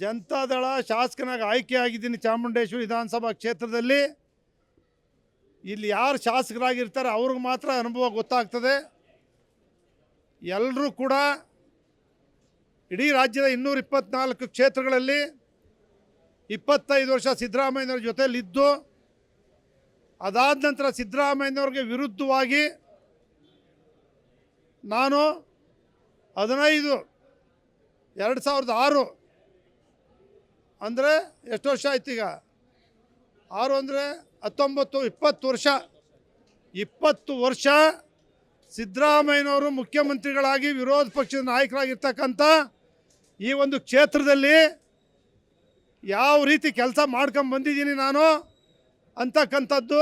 ಜನತಾದಳ ಶಾಸಕನಾಗಿ ಆಯ್ಕೆಯಾಗಿದ್ದೀನಿ ಚಾಮುಂಡೇಶ್ವರಿ ವಿಧಾನಸಭಾ ಕ್ಷೇತ್ರದಲ್ಲಿ. ಇಲ್ಲಿ ಯಾರು ಶಾಸಕರಾಗಿರ್ತಾರೆ ಅವ್ರಿಗೆ ಮಾತ್ರ ಅನುಭವ ಗೊತ್ತಾಗ್ತದೆ. ಎಲ್ಲರೂ ಕೂಡ ಇಡೀ ರಾಜ್ಯದ 224 ಕ್ಷೇತ್ರಗಳಲ್ಲಿ 25 ವರ್ಷ ಸಿದ್ದರಾಮಯ್ಯನವ್ರ ಜೊತೆಯಲ್ಲಿದ್ದು, ಅದಾದ ನಂತರ ಸಿದ್ದರಾಮಯ್ಯನವ್ರಿಗೆ ವಿರುದ್ಧವಾಗಿ ನಾನು 2006 ಅಂದರೆ ಎಷ್ಟು ವರ್ಷ ಆಯ್ತು ಈಗ? 6 ಅಂದರೆ 19, 20 ವರ್ಷ. 20 ವರ್ಷ ಸಿದ್ದರಾಮಯ್ಯನವರು ಮುಖ್ಯಮಂತ್ರಿಗಳಾಗಿ ವಿರೋಧ ಪಕ್ಷದ ನಾಯಕರಾಗಿರ್ತಕ್ಕಂಥ ಈ ಒಂದು ಕ್ಷೇತ್ರದಲ್ಲಿ ಯಾವ ರೀತಿ ಕೆಲಸ ಮಾಡ್ಕೊಂಡು ಬಂದಿದ್ದೀನಿ ನಾನು ಅಂತಕ್ಕಂಥದ್ದು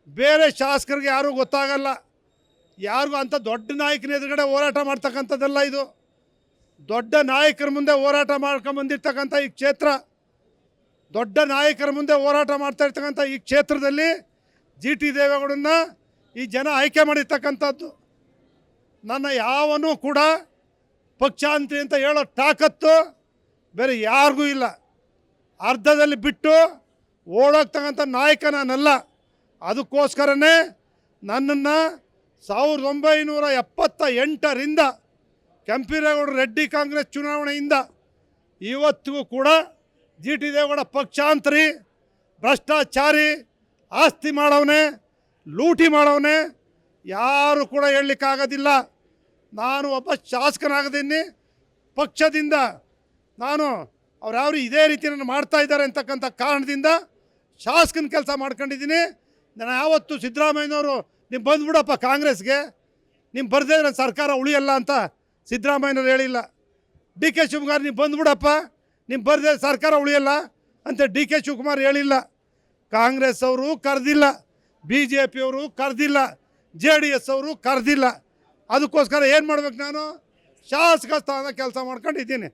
ಬೇರೆ ಶಾಸಕರಿಗೆ ಯಾರೂ ಗೊತ್ತಾಗಲ್ಲ. ಯಾರಿಗೂ ಅಂಥ ದೊಡ್ಡ ನಾಯಕನ ಎದುರುಗಡೆ ಹೋರಾಟ ಮಾಡ್ತಕ್ಕಂಥದ್ದಲ್ಲ ಇದು. ದೊಡ್ಡ ನಾಯಕರ ಮುಂದೆ ಹೋರಾಟ ಮಾಡ್ಕೊಂಬಂದಿರ್ತಕ್ಕಂಥ ಈ ಕ್ಷೇತ್ರ, ದೊಡ್ಡ ನಾಯಕರ ಮುಂದೆ ಹೋರಾಟ ಮಾಡ್ತಾ ಇರ್ತಕ್ಕಂಥ ಈ ಕ್ಷೇತ್ರದಲ್ಲಿ GT ದೇವೇಗೌಡನ್ನ ಈ ಜನ ಆಯ್ಕೆ ಮಾಡಿರ್ತಕ್ಕಂಥದ್ದು. ನನ್ನ ಯಾವನೂ ಕೂಡ ಪಕ್ಷಾಂತರಿ ಅಂತ ಹೇಳೋ ತಾಕತ್ತು ಬೇರೆ ಯಾರಿಗೂ ಇಲ್ಲ. ಅರ್ಧದಲ್ಲಿ ಬಿಟ್ಟು ಓಡೋಗ್ತಕ್ಕಂಥ ನಾಯಕ ನಾನಲ್ಲ. ಅದಕ್ಕೋಸ್ಕರನೇ ನನ್ನನ್ನು 1978ರಿಂದ ಕೆಂಪೇಗೌಡ ರೆಡ್ಡಿ ಕಾಂಗ್ರೆಸ್ ಚುನಾವಣೆಯಿಂದ ಇವತ್ತಿಗೂ ಕೂಡ GT ದೇವೇಗೌಡ ಪಕ್ಷಾಂತರಿ, ಭ್ರಷ್ಟಾಚಾರಿ, ಆಸ್ತಿ ಮಾಡವನೇ, ಲೂಟಿ ಮಾಡವನೇ, ಯಾರು ಕೂಡ ಹೇಳಲಿಕ್ಕಾಗೋದಿಲ್ಲ. ನಾನು ಒಬ್ಬ ಶಾಸಕನಾಗದೀನಿ. ಪಕ್ಷದಿಂದ ನಾನು ಅವ್ರು ಯಾವ ಇದೇ ರೀತಿ ನಾನು ಮಾಡ್ತಾ ಇದ್ದಾರೆ ಅಂತಕ್ಕಂಥ ಕಾರಣದಿಂದ ಶಾಸಕನ ಕೆಲಸ ಮಾಡ್ಕೊಂಡಿದ್ದೀನಿ. ನಾನು ಯಾವತ್ತು ಸಿದ್ದರಾಮಯ್ಯನವರು ನೀವು ಬಂದುಬಿಡಪ್ಪ ಕಾಂಗ್ರೆಸ್ಗೆ, ನೀವು ಬರದೇ ನನ್ನ ಸರ್ಕಾರ ಉಳಿಯಲ್ಲ ಅಂತ ಸಿದ್ದರಾಮಯ್ಯನವ್ರು ಹೇಳಿಲ್ಲ. DK ಶಿವಕುಮಾರ್ ನೀವು ಬಂದುಬಿಡಪ್ಪ, ನೀವು ಬರದೇ ಸರ್ಕಾರ ಉಳಿಯಲ್ಲ ಅಂತ DK ಶಿವಕುಮಾರ್ ಹೇಳಿಲ್ಲ. ಕಾಂಗ್ರೆಸ್ ಅವರು ಕರೆದಿಲ್ಲ, BJP ಅವರು ಕರೆದಿಲ್ಲ, JDS ಅವರು ಕರೆದಿಲ್ಲ. ಅದಕ್ಕೋಸ್ಕರ ಏನು ಮಾಡ್ಬೇಕು, ನಾನು ಶಾಸಕ ಸ್ಥಾನದ ಕೆಲಸ ಮಾಡ್ಕೊಂಡಿದ್ದೀನಿ.